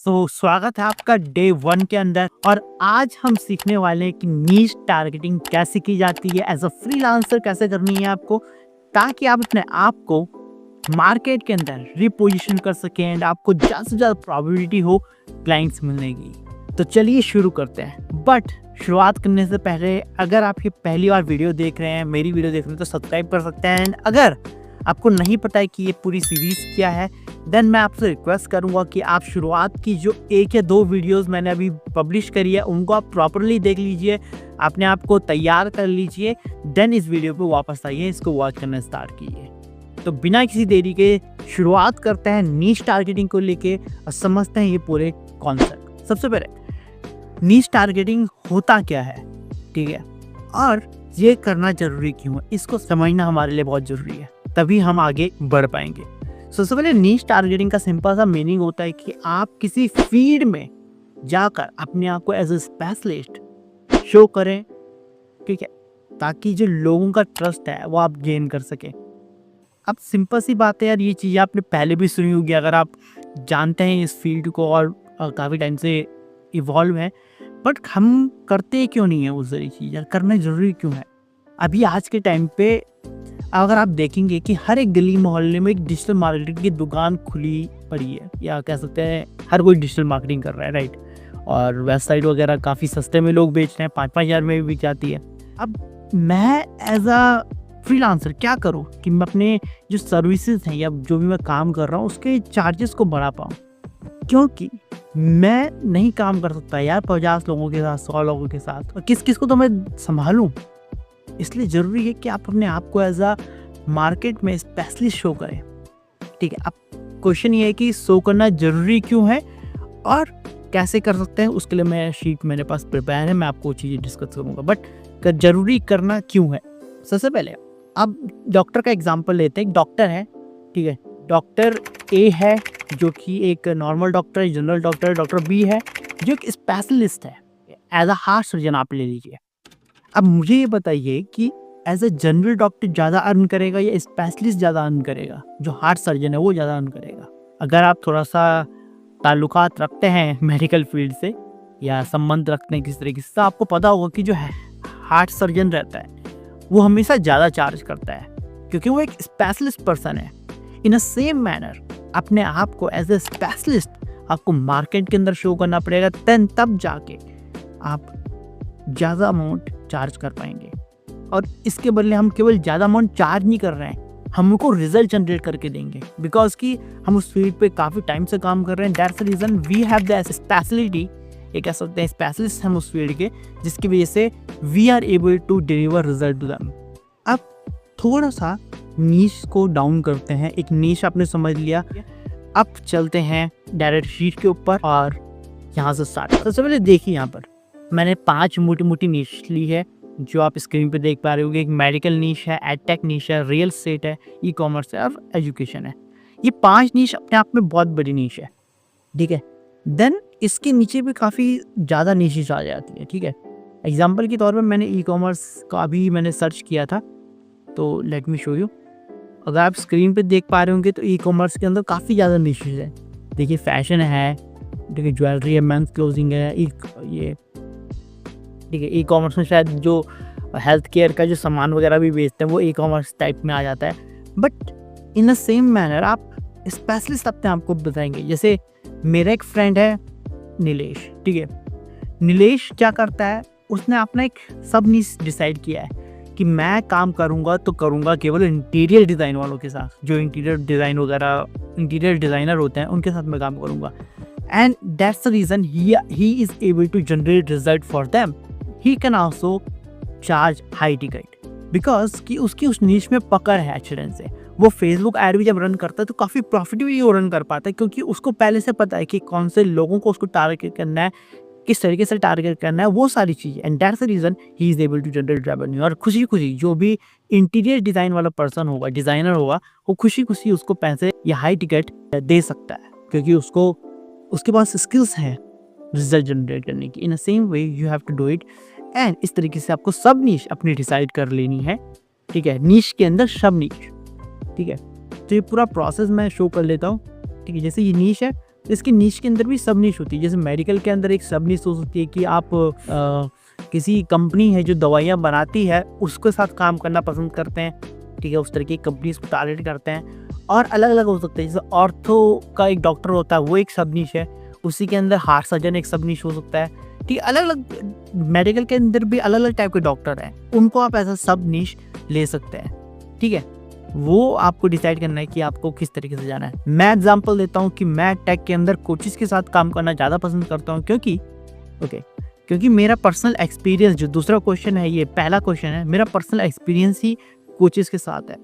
स्वागत है आपका डे 1 के अंदर और आज हम सीखने वाले हैं कि नीश टारगेटिंग कैसे की जाती है, एज अ फ्रीलांसर कैसे करनी है आपको, ताकि आप अपने आप को मार्केट के अंदर रिपोजिशन कर सकें एंड आपको ज़्यादा से ज़्यादा प्रोबेबिलिटी हो क्लाइंट्स मिलने की। तो चलिए शुरू करते हैं। बट शुरुआत करने से पहले अगर आप ये पहली बार वीडियो देख रहे हैं, मेरी वीडियो देख रहे हैं, तो सब्सक्राइब कर सकते हैं। एंड अगर आपको नहीं पता है कि ये पूरी सीरीज़ क्या है, देन मैं आपसे रिक्वेस्ट करूंगा कि आप शुरुआत की जो 1 या 2 वीडियोस मैंने अभी पब्लिश करी है उनको आप प्रॉपरली देख लीजिए, अपने आप को तैयार कर लीजिए, देन इस वीडियो पे वापस आइए, इसको वॉच करना स्टार्ट कीजिए। तो बिना किसी देरी के शुरुआत करते हैं नीश टारगेटिंग को लेके और समझते हैं ये पूरे कॉन्सेप्ट। सबसे पहले नीश टारगेटिंग होता क्या है, ठीक है, और ये करना जरूरी क्यों है, इसको समझना हमारे लिए बहुत जरूरी है, तभी हम आगे बढ़ पाएंगे। सबसे पहले नीश टारगेटिंग का सिंपल सा मीनिंग होता है कि आप किसी फील्ड में जाकर अपने आप को एज ए स्पेशलिस्ट शो करें, ठीक है, ताकि जो लोगों का ट्रस्ट है वो आप गेन कर सकें। अब सिंपल सी बात है यार, ये चीज़ आपने पहले भी सुनी होगी अगर आप जानते हैं इस फील्ड को और काफ़ी टाइम से इवॉल्व है, बट हम करते क्यों नहीं है वो सारी चीज़, यार करना ज़रूरी क्यों है। अभी आज के टाइम पे अगर आप देखेंगे कि हर एक गली मोहल्ले में एक डिजिटल मार्केटिंग की दुकान खुली पड़ी है, या कह सकते हैं हर कोई डिजिटल मार्केटिंग कर रहा है, राइट। और वेबसाइट वगैरह काफ़ी सस्ते में लोग बेच रहे हैं, 5-5 हज़ार में भी बिक जाती है। अब मैं एज अ फ्रीलांसर क्या करूं कि मैं अपने जो सर्विसेज हैं या जो भी मैं काम कर रहा हूं उसके चार्जेस को बढ़ा पाऊँ, क्योंकि मैं नहीं काम कर सकता यार 50 लोगों के साथ, 100 लोगों के साथ, और किस किस को तो मैं संभालूं। इसलिए ज़रूरी है कि आप अपने आप को एज अ मार्केट में स्पेशलिस्ट शो करें, ठीक है। अब क्वेश्चन ये है कि शो करना ज़रूरी क्यों है और कैसे कर सकते हैं, उसके लिए मैं शीट मेरे पास प्रिपेयर है, मैं आपको चीज़ें डिस्कस करूँगा। बट ज़रूरी करना क्यों है, सबसे पहले अब डॉक्टर का एग्जांपल लेते हैं। एक डॉक्टर है, ठीक है, डॉक्टर ए है जो कि एक नॉर्मल डॉक्टर है, जनरल डॉक्टर। डॉक्टर बी है जो एक स्पेशलिस्ट है, एज अ हार्ट सर्जन आप ले लीजिए। अब मुझे ये बताइए कि एज अ जनरल डॉक्टर ज़्यादा अर्न करेगा या स्पेशलिस्ट ज़्यादा अर्न करेगा, जो हार्ट सर्जन है वो ज़्यादा अर्न करेगा। अगर आप थोड़ा सा ताल्लुकात रखते हैं मेडिकल फील्ड से या संबंध रखते हैं किस तरीके से, तो आपको पता होगा कि जो हार्ट सर्जन रहता है वो हमेशा ज़्यादा चार्ज करता है, क्योंकि वो एक स्पेशलिस्ट पर्सन है। इन अ सेम मैनर अपने आप को एज ए स्पेशलिस्ट आपको मार्केट के अंदर शो करना पड़ेगा, तब जाके आप ज़्यादा अमाउंट चार्ज कर पाएंगे। और इसके बदले हम केवल ज़्यादा अमाउंट चार्ज नहीं कर रहे हैं, हम उनको रिजल्ट जनरेट करके देंगे, बिकॉज कि हम उस फील्ड पे काफ़ी टाइम से काम कर रहे हैं। That's the reason we have the speciality, ये कह सकते हैं स्पेशलिस्ट हम उस फील्ड के, जिसकी वजह से we are able to deliver result to them. अब थोड़ा सा नीश को डाउन करते हैं। एक नीश आपने समझ लिया, अब चलते हैं डायरेक्ट शीट के ऊपर और यहाँ से स्टार्ट। सबसे पहले देखिए, यहाँ पर मैंने 5 मोटी मोटी नीश ली है जो आप स्क्रीन पे देख पा रहे होंगे। एक मेडिकल नीश है, एडटेक नीश है, रियल एस्टेट है, ई कॉमर्स है और एजुकेशन है। ये 5 नीश अपने आप में बहुत बड़ी नीश है, ठीक है। देन इसके नीचे भी काफ़ी ज़्यादा नीशेस आ जाती है, ठीक है। एग्जाम्पल के तौर पर मैंने ई कॉमर्स का भी मैंने सर्च किया था, तो लेट मी शो यू। अगर आप स्क्रीन पे देख पा रहे होंगे तो ई कॉमर्स के अंदर काफ़ी ज़्यादा नीशेस हैं। देखिए फैशन है, ठीक है, ज्वेलरी है, मेंस क्लोथिंग है, ये ठीक है। ई कॉमर्स में शायद जो हेल्थ केयर का जो सामान वगैरह भी बेचते हैं वो ई कॉमर्स टाइप में आ जाता है। But in a same manner आप स्पेशलिस्ट अपने आप को बताएंगे। जैसे मेरा एक फ्रेंड है नीलेश, ठीक है। नीलेश क्या करता है, उसने अपना एक सब नीश डिसाइड किया है कि मैं काम करूँगा तो करूँगा केवल इंटीरियर डिज़ाइन वालों के साथ, जो इंटीरियर डिज़ाइन वगैरह इंटीरियर डिज़ाइनर होते हैं उनके साथ मैं काम करूँगा। And that's the reason he is able to generate result for them. He can also charge high ticket, because कि उसकी उस नीश में पकड़ है अच्छे ढंग से। वो फेसबुक ऐड भी जब रन करता है तो काफ़ी प्रॉफिटेबली वो रन कर पाता है, क्योंकि उसको पहले से पता है कि कौन से लोगों को उसको टारगेट करना है, किस तरीके से टारगेट करना है, वो सारी चीज़ें। And that's the reason he is able to generate revenue. और खुशी खुशी जो भी इंटीरियर डिज़ाइन वाला पर्सन होगा, डिज़ाइनर होगा, वो खुशी खुशी उसको पैसे या हाई टिकट दे सकता है, क्योंकि उसको उसके पास स्किल्स हैं रिजल्ट जनरेट करने की। In a same way you have to do it. And इस तरीके से आपको सब नीश अपनी डिसाइड कर लेनी है, ठीक है। नीश के अंदर सब नीश, ठीक है। तो ये पूरा प्रोसेस मैं शो कर लेता हूँ, ठीक है। जैसे ये नीश है, इसकी नीश के अंदर भी सब नीश होती है। जैसे मेडिकल के अंदर एक सब नीश हो सकती है कि आप किसी कंपनी है जो दवाइयाँ बनाती है उसके साथ काम करना पसंद करते हैं, ठीक है, उस तरह की कंपनीज को टारगेट करते हैं। और अलग अलग हो सकते हैं, जैसे ऑर्थो का एक डॉक्टर होता है वो एक सब नीश है, उसी के अंदर हार्ट सर्जन एक सब नीश हो सकता है, ठीक है। अलग अलग मेडिकल के अंदर भी अलग अलग टाइप के डॉक्टर हैं, उनको आप ऐसा सब नीश ले सकते हैं, ठीक है। वो आपको डिसाइड करना है कि आपको किस तरीके से जाना है। मैं एग्जांपल देता हूँ कि मैं टेक के अंदर कोचेस के साथ काम करना ज़्यादा पसंद करता हूँ, क्योंकि मेरा पर्सनल एक्सपीरियंस, जो दूसरा क्वेश्चन है, ये पहला क्वेश्चन है, मेरा पर्सनल एक्सपीरियंस ही कोचेस के साथ है।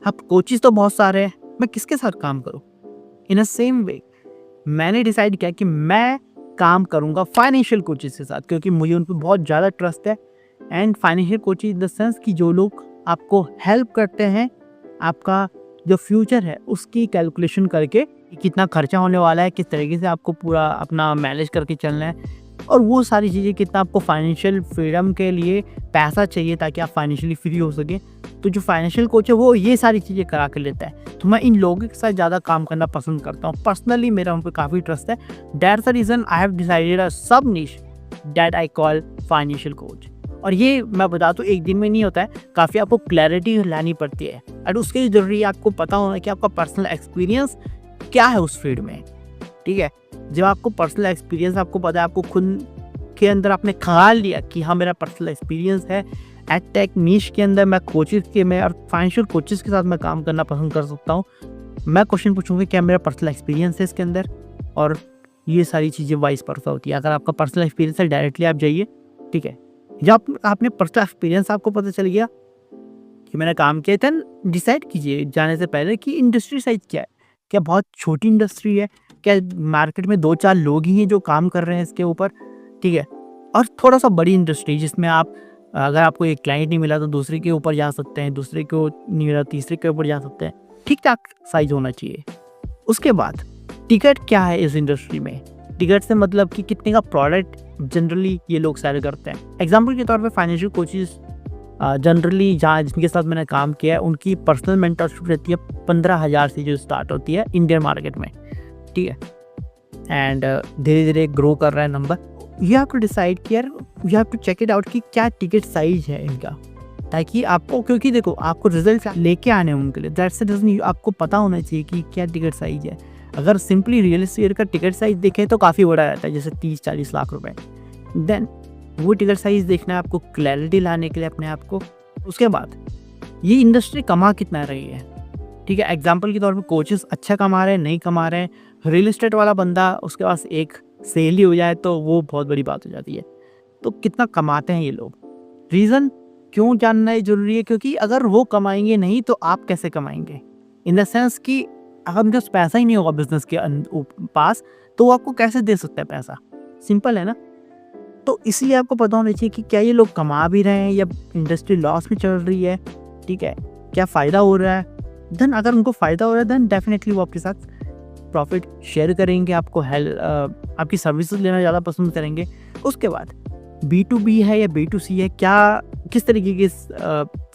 अब कोचेस तो बहुत सारे हैं, मैं किसके साथ काम करूँ? इन अ सेम वे मैंने डिसाइड किया कि मैं काम करूँगा फाइनेंशियल कोचेस के साथ, क्योंकि मुझे उन पर बहुत ज़्यादा ट्रस्ट है। And financial coaches in the sense कि जो लोग आपको हेल्प करते हैं आपका जो फ्यूचर है उसकी कैलकुलेशन करके कितना खर्चा होने वाला है, किस तरीके से आपको पूरा अपना मैनेज करके चलना है, और वो सारी चीज़ें, कितना आपको फाइनेंशियल फ्रीडम के लिए पैसा चाहिए ताकि आप फाइनेंशियली फ्री हो सके। तो जो फाइनेंशियल कोच है वो ये सारी चीज़ें करा के लेता है। तो मैं इन लोगों के साथ ज़्यादा काम करना पसंद करता हूँ। पर्सनली मेरा उन पर काफ़ी ट्रस्ट है। That's the reason I have decided a sub niche that I call financial coach. और ये मैं बता दूँ एक दिन में नहीं होता है, काफ़ी आपको क्लैरिटी लानी पड़ती है, और उसके लिए ज़रूरी है आपको पता होना कि आपका पर्सनल एक्सपीरियंस क्या है उस फील्ड में, ठीक है। जब आपको पर्सनल एक्सपीरियंस आपको पता है, आपको खुद के अंदर आपने ख्याल लिया कि हाँ मेरा पर्सनल एक्सपीरियंस है एट टेक नीश के अंदर, मैं कोचेस के में और फाइनेंशियल कोचेस के साथ मैं काम करना पसंद कर सकता हूँ। मैं क्वेश्चन पूछूंगा क्या मेरा पर्सनल एक्सपीरियंस है इसके अंदर, और ये सारी चीज़ें वाइस वर्सा होती है। अगर आपका पर्सनल एक्सपीरियंस है डायरेक्टली आप जाइए, ठीक है। जब आपने पर्सनल एक्सपीरियंस आपको पता चल गया कि मैंने काम किया, देन डिसाइड कीजिए जाने से पहले कि इंडस्ट्री साइज क्या है, क्या बहुत छोटी इंडस्ट्री है, क्या मार्केट में 2-4 लोग ही हैं जो काम कर रहे हैं इसके ऊपर, ठीक है। और थोड़ा सा बड़ी इंडस्ट्री जिसमें आप, अगर आपको एक क्लाइंट नहीं मिला तो दूसरे के ऊपर जा सकते हैं, दूसरे को नहीं मिला तीसरे के ऊपर जा सकते हैं, ठीक ठाक साइज होना चाहिए। उसके बाद टिकट क्या है इस इंडस्ट्री में, टिकट से मतलब कि कितने का प्रोडक्ट जनरली ये लोग सेल करते हैं। एग्जाम्पल के तौर पे फाइनेंशियल कोचेस जनरली जहाँ जिनके साथ मैंने काम किया है उनकी पर्सनल मेंटरशिप रहती है 15,000 से जो स्टार्ट होती है इंडियन मार्केट में, ठीक है। एंड धीरे धीरे ग्रो कर रहा है number. You have to decide कि यार you have to check it out कि क्या टिकट साइज है इनका, ताकि आपको, क्योंकि देखो आपको रिजल्ट लेके आने हैं उनके लिए, दैट्स द रीजन आपको पता होना चाहिए कि क्या टिकट साइज है। अगर सिंपली रियल एस्टेट का टिकट साइज देखें तो काफ़ी बड़ा रहता है, जैसे 30-40 लाख रुपए, देन वो टिकट साइज देखना है आपको क्लैरिटी लाने के लिए अपने आप को। उसके बाद ये इंडस्ट्री कमा कितना रही है, ठीक है। एग्जाम्पल के तौर पे कोचेस अच्छा कमा रहे हैं, नहीं कमा रहे हैं, रियल एस्टेट वाला बंदा उसके पास एक सेल ही हो जाए तो वो बहुत बड़ी बात हो जाती है। तो कितना कमाते हैं ये लोग, रीज़न क्यों जानना है ज़रूरी है, क्योंकि अगर वो कमाएंगे नहीं तो आप कैसे कमाएंगे, इन द सेंस कि अगर उनके पास पैसा ही नहीं होगा बिजनेस के पास तो वो आपको कैसे दे सकता है पैसा, सिंपल है ना। तो इसलिए आपको पता होना चाहिए कि क्या ये लोग कमा भी रहे हैं या इंडस्ट्री लॉस में चल रही है, ठीक है, क्या फ़ायदा हो रहा है। देन अगर उनको फ़ायदा हो रहा है देन डेफिनेटली वो आपके साथ प्रॉफिट शेयर करेंगे, आपको आपकी सर्विसेज लेना ज़्यादा पसंद करेंगे। उसके बाद B2B है या B2C है, क्या किस तरीके के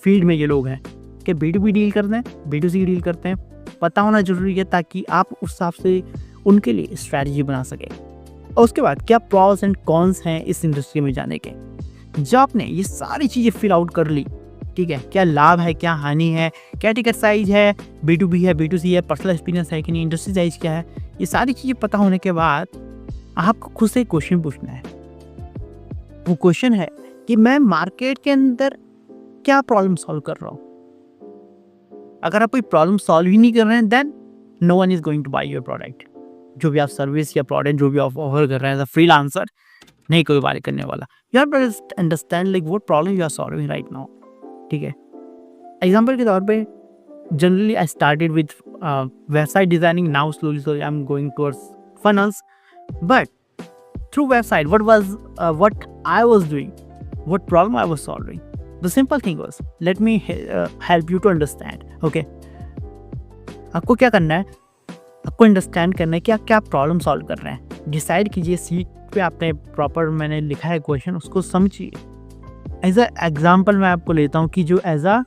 फील्ड में ये लोग हैं, क्या B2B डील करते हैं, B2C डील करते हैं, पता होना ज़रूरी है ताकि आप उस हिसाब से उनके लिए स्ट्रैटेजी बना सकें। और उसके बाद क्या प्रॉस एंड कॉन्स हैं इस इंडस्ट्री में जाने के। जब आपने ये सारी चीज़ें फिल आउट कर ली, ठीक है, क्या लाभ है, क्या हानि है, क्या टिकट साइज है, B2B है, B2C है, पर्सनल एक्सपीरियंस है कि नहीं, इंडस्ट्री साइज क्या है, ये सारी चीज़ें पता होने के बाद आपको खुद से क्वेश्चन पूछना है। वो क्वेश्चन है कि मैं मार्केट के अंदर क्या प्रॉब्लम सॉल्व कर रहा हूँ। अगर आप कोई प्रॉब्लम सॉल्व ही नहीं कर रहे हैं then no one is going to buy your product. जो भी आप सर्विस या प्रोडक्ट जो भी आप ऑफर कर रहे हैं एज अ फ्रीलांसर, नहीं कोई बाय करने वाला। You have to understand like what problem you are solving right now, ठीक है। एग्जाम्पल के तौर पे generally I started with website designing, now slowly I am going towards funnels, but through website what I was doing, what problem I was solving, the simple thing was, let me help you to understand, okay। आपको क्या करना है, आपको understand करना है कि आप क्या प्रॉब्लम सॉल्व कर रहे हैं। डिसाइड कीजिए, सीट पे आपने प्रॉपर मैंने लिखा है क्वेश्चन, उसको समझिए। एज अ एग्जाम्पल मैं आपको लेता हूँ कि जो एज अ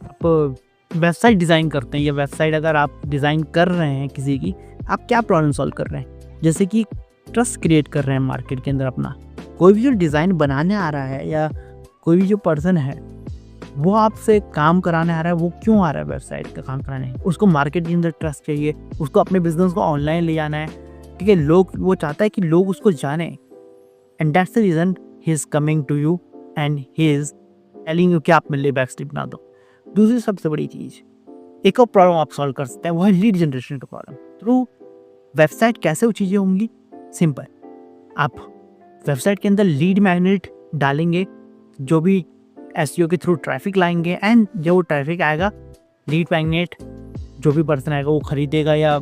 वेबसाइट डिज़ाइन करते हैं या वेबसाइट अगर आप डिज़ाइन कर रहे हैं किसी की, आप क्या प्रॉब्लम सॉल्व कर रहे हैं। जैसे कि ट्रस्ट क्रिएट कर रहे हैं मार्केट के अंदर अपना। कोई भी जो डिज़ाइन बनाने आ रहा है या कोई भी जो पर्सन है वो आपसे काम कराने आ रहा है, वो क्यों आ रहा है वेबसाइट का काम कराने? उसको मार्केट के अंदर ट्रस्ट चाहिए, उसको अपने बिजनेस को ऑनलाइन ले जाना है, ठीक है? लोग, वो चाहता है कि लोग उसको जाने, and that's the reason he is coming to you and he is telling you कि आप मेरे लिए वेबसाइट बना दो। दूसरी सबसे बड़ी चीज़, एक और प्रॉब्लम आप सॉल्व कर सकते हैं, वो है लीड जनरेशन का प्रॉब्लम। थ्रू वेबसाइट कैसे वो चीज़ें होंगी? सिंपल, आप वेबसाइट के अंदर लीड मैग्नेट डालेंगे, जो भी एसईओ के थ्रू ट्रैफिक लाएंगे, एंड जब वो ट्रैफिक आएगा, लीड मैग्नेट जो भी पर्सन आएगा वो खरीदेगा या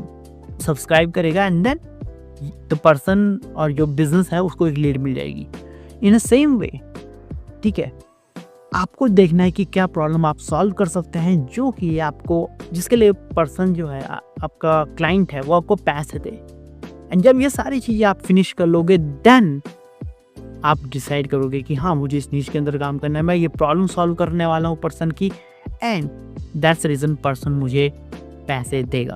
सब्सक्राइब करेगा, एंड देन द पर्सन और जो बिजनेस है उसको एक लीड मिल जाएगी। इन अ सेम वे, ठीक है, आपको देखना है कि क्या प्रॉब्लम आप सॉल्व कर सकते हैं जो कि आपको, जिसके लिए पर्सन जो है आपका क्लाइंट है वो आपको पैसे दे। एंड जब ये सारी चीज़ें आप फिनिश कर लोगे, देन आप डिसाइड करोगे कि हाँ, मुझे इस नीश के अंदर काम करना है, मैं ये प्रॉब्लम सॉल्व करने वाला हूँ पर्सन की, एंड दैट्स रीज़न पर्सन मुझे पैसे देगा।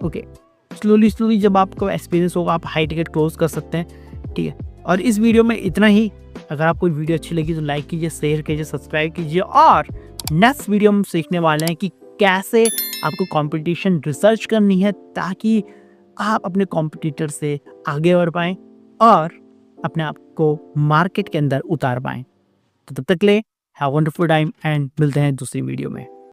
ओके, स्लोली जब आपको एक्सपीरियंस होगा, आप हाई टिकट क्लोज कर सकते हैं, ठीक है। और इस वीडियो में इतना ही। अगर आपको वीडियो अच्छी लगी तो लाइक कीजिए, शेयर कीजिए, सब्सक्राइब कीजिए, और नेक्स्ट वीडियो में सीखने वाले हैं कि कैसे आपको कंपटीशन रिसर्च करनी है ताकि आप अपने कॉम्पिटिटर से आगे बढ़ पाएँ और अपने आप को मार्केट के अंदर उतार पाएँ। तो तब तक के लिए हैव वंडरफुल टाइम, एंड मिलते हैं दूसरी वीडियो में।